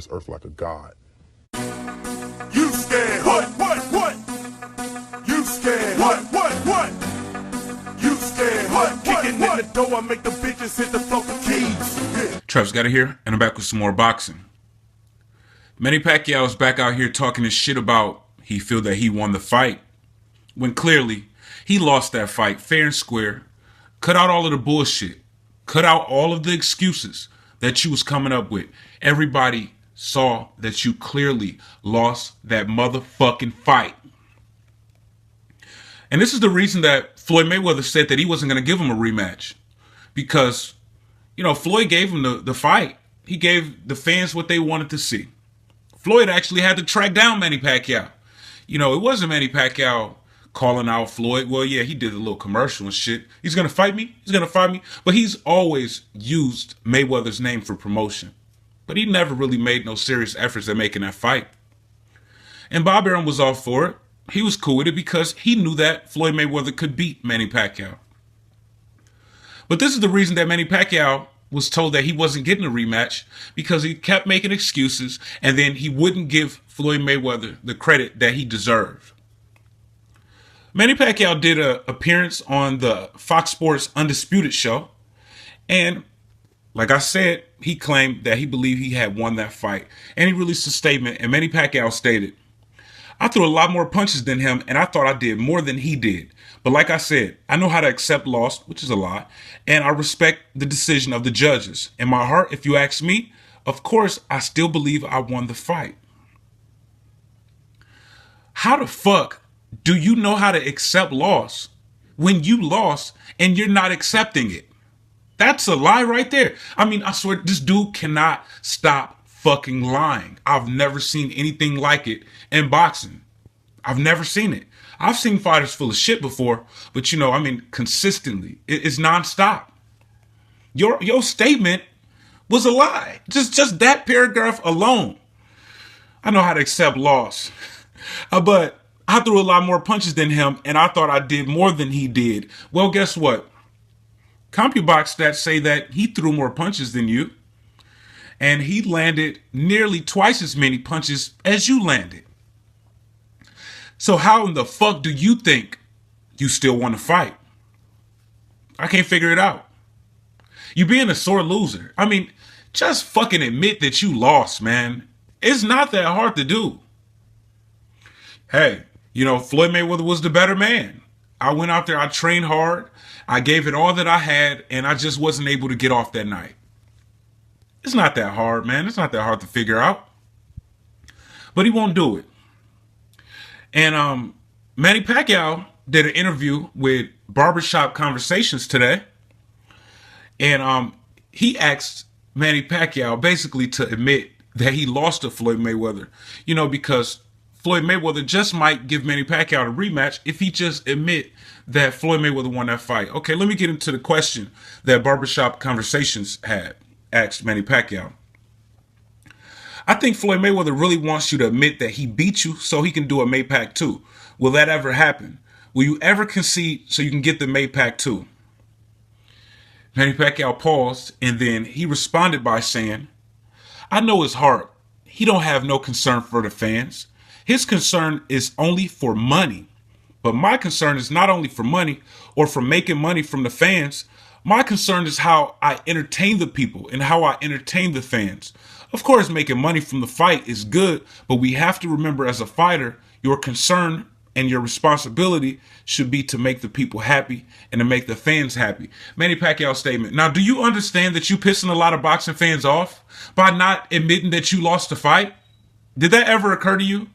this earth like a god. You scared? What? You scared? What? You scared? What? Kicking in the door, I make the bitches hit the floor for keys. Yeah. Travis got it here, and I'm back with some more boxing. Manny Pacquiao is back out here talking his shit about he feel that he won the fight, when clearly he lost that fight fair and square. Cut out all of the bullshit. Cut out all of the excuses that you was coming up with. Everybody saw that you clearly lost that motherfucking fight. And this is the reason that Floyd Mayweather said that he wasn't going to give him a rematch. Because, you know, Floyd gave him the fight. He gave the fans what they wanted to see. Floyd actually had to track down Manny Pacquiao. You know, it wasn't Manny Pacquiao calling out Floyd. Well, yeah, he did a little commercial and shit. He's going to fight me. He's going to fight me. But he's always used Mayweather's name for promotion. But he never really made no serious efforts at making that fight. And Bob Arum was all for it. He was cool with it because he knew that Floyd Mayweather could beat Manny Pacquiao. But this is the reason that Manny Pacquiao was told that he wasn't getting a rematch, because he kept making excuses and then he wouldn't give Floyd Mayweather the credit that he deserved. Manny Pacquiao did an appearance on the Fox Sports Undisputed show, and like I said, he claimed that he believed he had won that fight. And he released a statement, and Manny Pacquiao stated, "I threw a lot more punches than him, and I thought I did more than he did. But like I said, I know how to accept loss, which is a lot, and I respect the decision of the judges. In my heart, if you ask me, of course, I still believe I won the fight." How the fuck do you know how to accept loss when you lost and you're not accepting it? That's a lie right there. I mean, I swear, this dude cannot stop fucking lying. I've never seen anything like it in boxing. I've never seen it. I've seen fighters full of shit before, but you know, I mean, consistently, it's nonstop. Your statement was a lie. Just that paragraph alone. I know how to accept loss, but I threw a lot more punches than him, and I thought I did more than he did. Well, guess what? CompuBox stats say that he threw more punches than you, and he landed nearly twice as many punches as you landed. So how in the fuck do you think you still want to fight? I can't figure it out. You being a sore loser. I mean, just fucking admit that you lost, man. It's not that hard to do. Hey, you know, Floyd Mayweather was the better man. I went out there, I trained hard, I gave it all that I had, and I just wasn't able to get off that night. It's not that hard, man. It's not that hard to figure out. But he won't do it. And Manny Pacquiao did an interview with Barbershop Conversations today. And he asked Manny Pacquiao basically to admit that he lost to Floyd Mayweather. You know, because Floyd Mayweather just might give Manny Pacquiao a rematch if he just admit that Floyd Mayweather won that fight. Okay, let me get into the question that Barbershop Conversations had asked Manny Pacquiao. "I think Floyd Mayweather really wants you to admit that he beat you so he can do a Maypac 2. Will that ever happen? Will you ever concede so you can get the Maypac 2? Manny Pacquiao paused, and then he responded by saying, "I know his heart. He don't have no concern for the fans. His concern is only for money. But my concern is not only for money or for making money from the fans. My concern is how I entertain the people and how I entertain the fans. Of course, making money from the fight is good, but we have to remember as a fighter, your concern and your responsibility should be to make the people happy and to make the fans happy." Manny Pacquiao's statement. Now, do you understand that you pissing a lot of boxing fans off by not admitting that you lost the fight? Did that ever occur to you?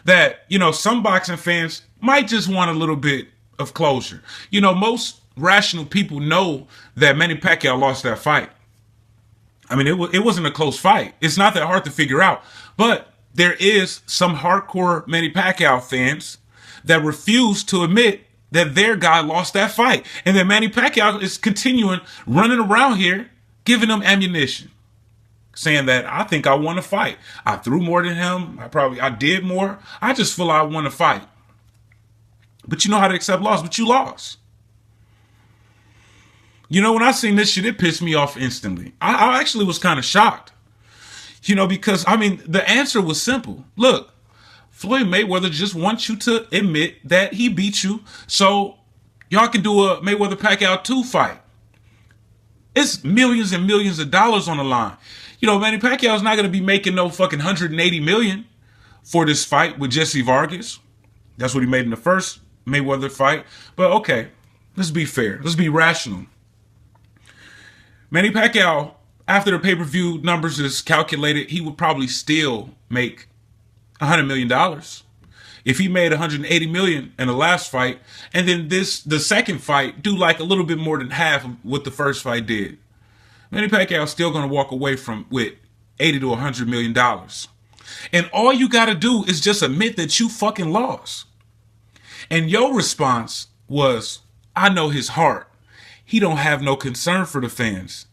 That, you know, some boxing fans might just want a little bit of closure. You know, most rational people know that Manny Pacquiao lost that fight. I mean, it wasn't a close fight. It's not that hard to figure out. But there is some hardcore Manny Pacquiao fans that refuse to admit that their guy lost that fight. And then Manny Pacquiao is continuing running around here, giving them ammunition, saying that I think I won a fight. I threw more than him. I did more. I just feel I won a fight. But you know how to accept loss, but you lost. You know, when I seen this shit, it pissed me off instantly. I actually was kind of shocked. You know, because, I mean, the answer was simple. Look, Floyd Mayweather just wants you to admit that he beat you so y'all can do a Mayweather-Pacquiao 2 fight. It's millions and millions of dollars on the line. You know, Manny Pacquiao's not going to be making no fucking $180 million for this fight with Jesse Vargas. That's what he made in the first Mayweather fight. But okay, let's be fair. Let's be rational. Manny Pacquiao, after the pay-per-view numbers is calculated, he would probably still make $100 million. If he made $180 million in the last fight, and then the second fight do like a little bit more than half of what the first fight did, Manny Pacquiao's still going to walk away with $80 to $100 million. And all you got to do is just admit that you fucking lost. And your response was, I know his heart. He don't have no concern for the fans.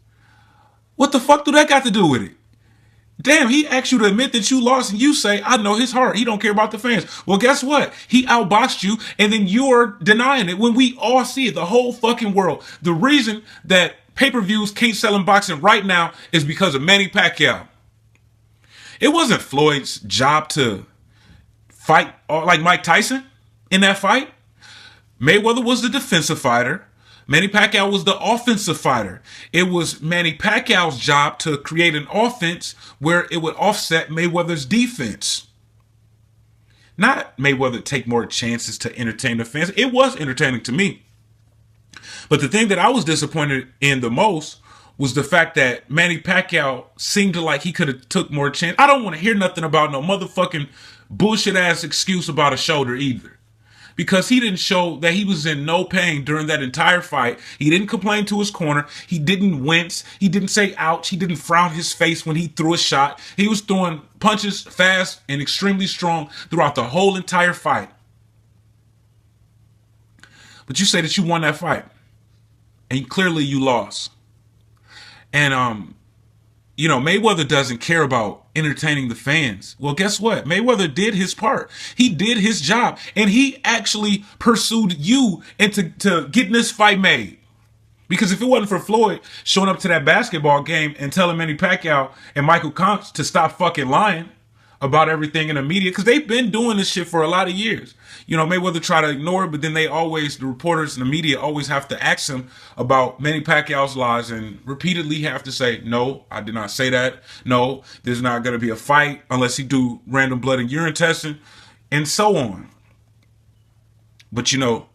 What the fuck do that got to do with it? Damn, he asked you to admit that you lost and you say, I know his heart. He don't care about the fans. Well, guess what? He outboxed you and then you're denying it when we all see it, the whole fucking world. The reason that pay-per-views can't sell in boxing right now is because of Manny Pacquiao. It wasn't Floyd's job to fight like Mike Tyson in that fight. Mayweather was the defensive fighter. Manny Pacquiao was the offensive fighter. It was Manny Pacquiao's job to create an offense where it would offset Mayweather's defense. Not Mayweather take more chances to entertain the fans. It was entertaining to me. But the thing that I was disappointed in the most was the fact that Manny Pacquiao seemed to like he could have took more chance. I don't want to hear nothing about no motherfucking bullshit ass excuse about a shoulder either. Because he didn't show that he was in no pain during that entire fight. He didn't complain to his corner. He didn't wince. He didn't say ouch. He didn't frown his face when he threw a shot. He was throwing punches fast and extremely strong throughout the whole entire fight. But you say that you won that fight. And clearly you lost. And, you know, Mayweather doesn't care about entertaining the fans. Well, guess what? Mayweather did his part. He did his job. And he actually pursued you into getting this fight made. Because if it wasn't for Floyd showing up to that basketball game and telling Manny Pacquiao and Michael Comps to stop fucking lying about everything in the media, because they've been doing this shit for a lot of years. You know, Mayweather try to ignore it, but then the reporters and the media always have to ask him about Manny Pacquiao's lies and repeatedly have to say, no, I did not say that. No, there's not going to be a fight unless he do random blood and urine testing and so on. But you know,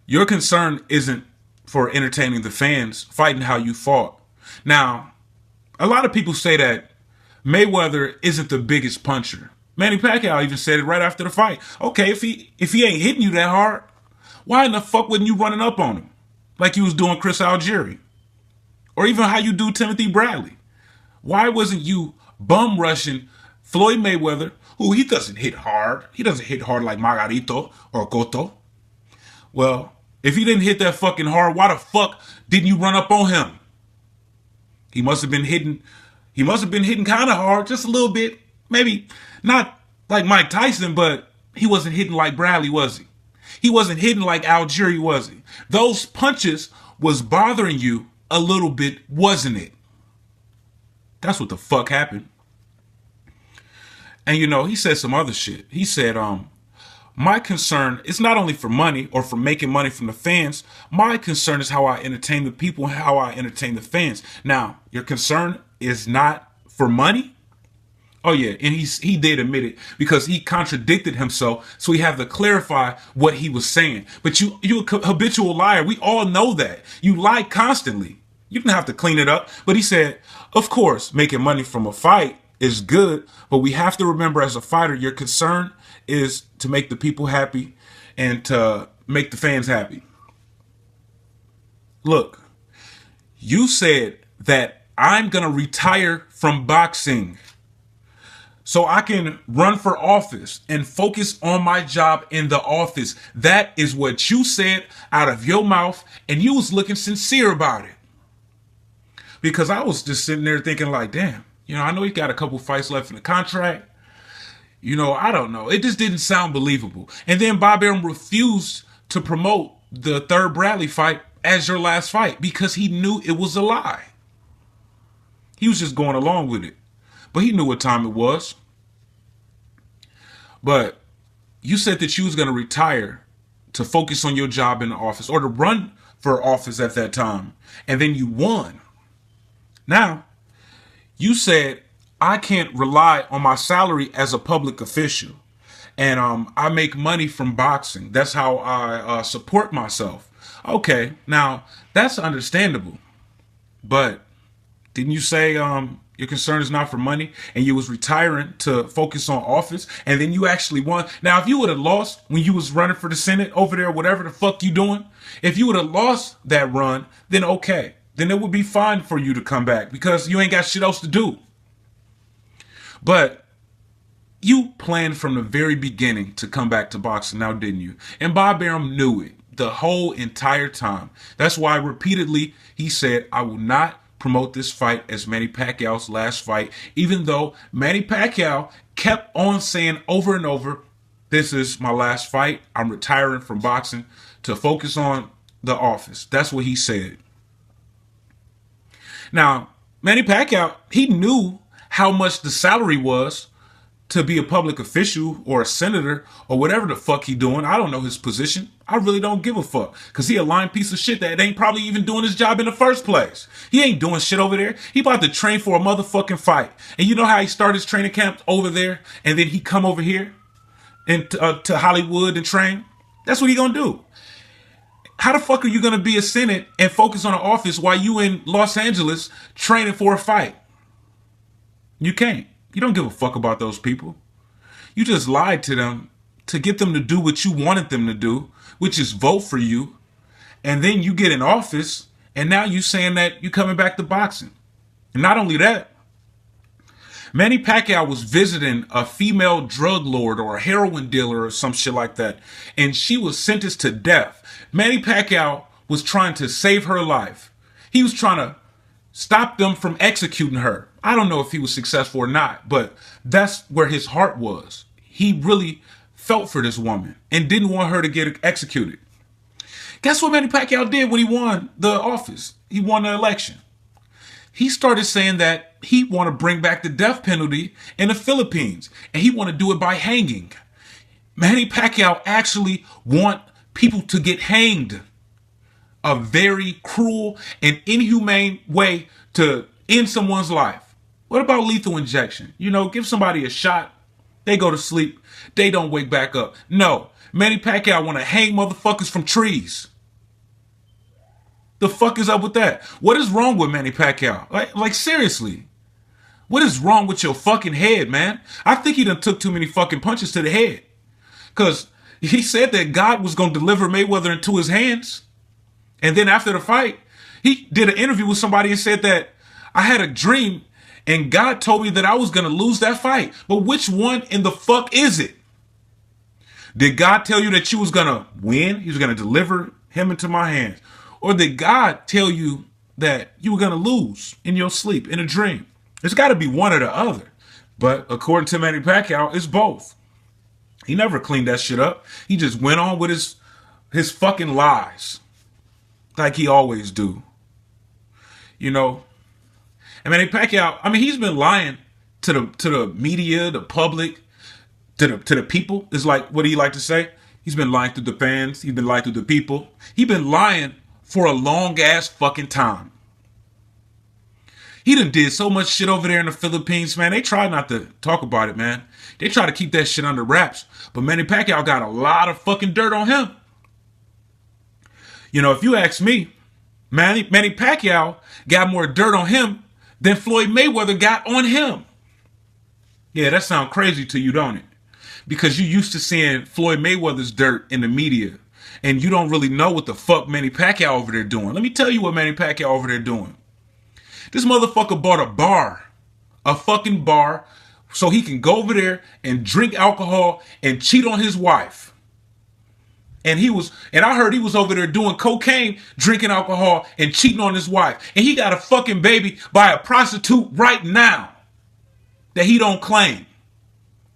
your concern isn't for entertaining the fans, fighting how you fought. Now, a lot of people say that Mayweather isn't the biggest puncher. Manny Pacquiao even said it right after the fight. Okay, if he ain't hitting you that hard, why in the fuck wasn't you running up on him like you was doing Chris Algieri? Or even how you do Timothy Bradley? Why wasn't you bum rushing Floyd Mayweather, who he doesn't hit hard. He doesn't hit hard like Margarito or Cotto. Well, if he didn't hit that fucking hard, why the fuck didn't you run up on him? He must have been hitting kind of hard, just a little bit. Maybe not like Mike Tyson, but he wasn't hitting like Bradley, was he? He wasn't hitting like Algieri, was he? Those punches was bothering you a little bit, wasn't it? That's what the fuck happened. And you know, he said some other shit. He said, my concern is not only for money or for making money from the fans. My concern is how I entertain the people and how I entertain the fans. Now, your concern is not for money? Oh yeah, and he did admit it because he contradicted himself, so he had to clarify what he was saying. But you a habitual liar. We all know that. You lie constantly. You didn't have to clean it up. But he said, of course, making money from a fight is good, but we have to remember as a fighter, your concern is to make the people happy and to make the fans happy. Look, you said that I'm going to retire from boxing so I can run for office and focus on my job in the office. That is what you said out of your mouth, and you was looking sincere about it. Because I was just sitting there thinking like, damn, you know, I know he got a couple fights left in the contract. You know, I don't know. It just didn't sound believable. And then Bob Arum refused to promote the third Bradley fight as your last fight because he knew it was a lie. He was just going along with it. but he knew what time it was. But you said that you was going to retire to focus on your job in the office or to run for office at that time. And then you won. Now, you said, I can't rely on my salary as a public official. And I make money from boxing. That's how I support myself. Okay, now that's understandable. But didn't you say your concern is not for money and you was retiring to focus on office and then you actually won? Now, if you would have lost when you was running for the Senate over there, whatever the fuck you doing, if you would have lost that run, then okay. Then it would be fine for you to come back because you ain't got shit else to do. But you planned from the very beginning to come back to boxing now, didn't you? And Bob Arum knew it the whole entire time. That's why repeatedly he said, I will not promote this fight as Manny Pacquiao's last fight, even though Manny Pacquiao kept on saying over and over, this is my last fight. I'm retiring from boxing to focus on the office. That's what he said. Now, Manny Pacquiao, he knew how much the salary was to be a public official or a senator or whatever the fuck he doing. I don't know his position. I really don't give a fuck because he a lying piece of shit that ain't probably even doing his job in the first place. He ain't doing shit over there. He about to train for a motherfucking fight. And you know how he started his training camp over there and then he come over here and to Hollywood and train? That's what he gonna do. How the fuck are you gonna be a Senate and focus on an office while you in Los Angeles training for a fight? You can't. You don't give a fuck about those people. You just lied to them to get them to do what you wanted them to do, which is vote for you. And then you get in office, and now you saying that you coming back to boxing. And not only that, Manny Pacquiao was visiting a female drug lord or a heroin dealer or some shit like that, and she was sentenced to death. Manny Pacquiao was trying to save her life. He was trying to stop them from executing her. I don't know if he was successful or not, but that's where his heart was. He really felt for this woman and didn't want her to get executed. Guess what Manny Pacquiao did when he won the office? He won the election. He started saying that he want to bring back the death penalty in the Philippines, and he want to do it by hanging. Manny Pacquiao actually want people to get hanged. A very cruel and inhumane way to end someone's life. What about lethal injection? You know, give somebody a shot, they go to sleep, they don't wake back up. No, Manny Pacquiao want to hang motherfuckers from trees. The fuck is up with that? What is wrong with Manny Pacquiao? Like seriously. What is wrong with your fucking head, man? I think he done took too many fucking punches to the head. Because he said that God was going to deliver Mayweather into his hands. And then after the fight, he did an interview with somebody and said that I had a dream and God told me that I was going to lose that fight. But which one in the fuck is it? Did God tell you that you was going to win? He was going to deliver him into my hands. Or did God tell you that you were going to lose in your sleep, in a dream? It's got to be one or the other. But according to Manny Pacquiao, it's both. He never cleaned that shit up. He just went on with his fucking lies. Like he always do. You know? And Manny Pacquiao, I mean, he's been lying to the media, the public, to the people. It's like, what do you like to say? He's been lying to the fans. He's been lying to the people. He's been lying for a long ass fucking time. He done did so much shit over there in the Philippines, man. They try not to talk about it, man. They try to keep that shit under wraps. But Manny Pacquiao got a lot of fucking dirt on him. You know, if you ask me, Manny Pacquiao got more dirt on him than Floyd Mayweather got on him. Yeah, that sounds crazy to you, don't it? Because you used to seeing Floyd Mayweather's dirt in the media, and you don't really know what the fuck Manny Pacquiao over there doing. Let me tell you what Manny Pacquiao over there doing. This motherfucker bought a fucking bar, so he can go over there and drink alcohol and cheat on his wife. And I heard he was over there doing cocaine, drinking alcohol, and cheating on his wife. And he got a fucking baby by a prostitute right now that he don't claim.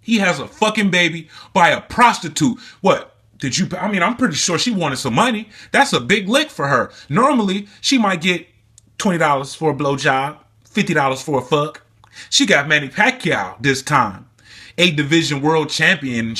He has a fucking baby by a prostitute. What? I'm pretty sure she wanted some money. That's a big lick for her. Normally, she might get $20 for a blowjob, $50 for a fuck. She got Manny Pacquiao this time, 8 division world champion.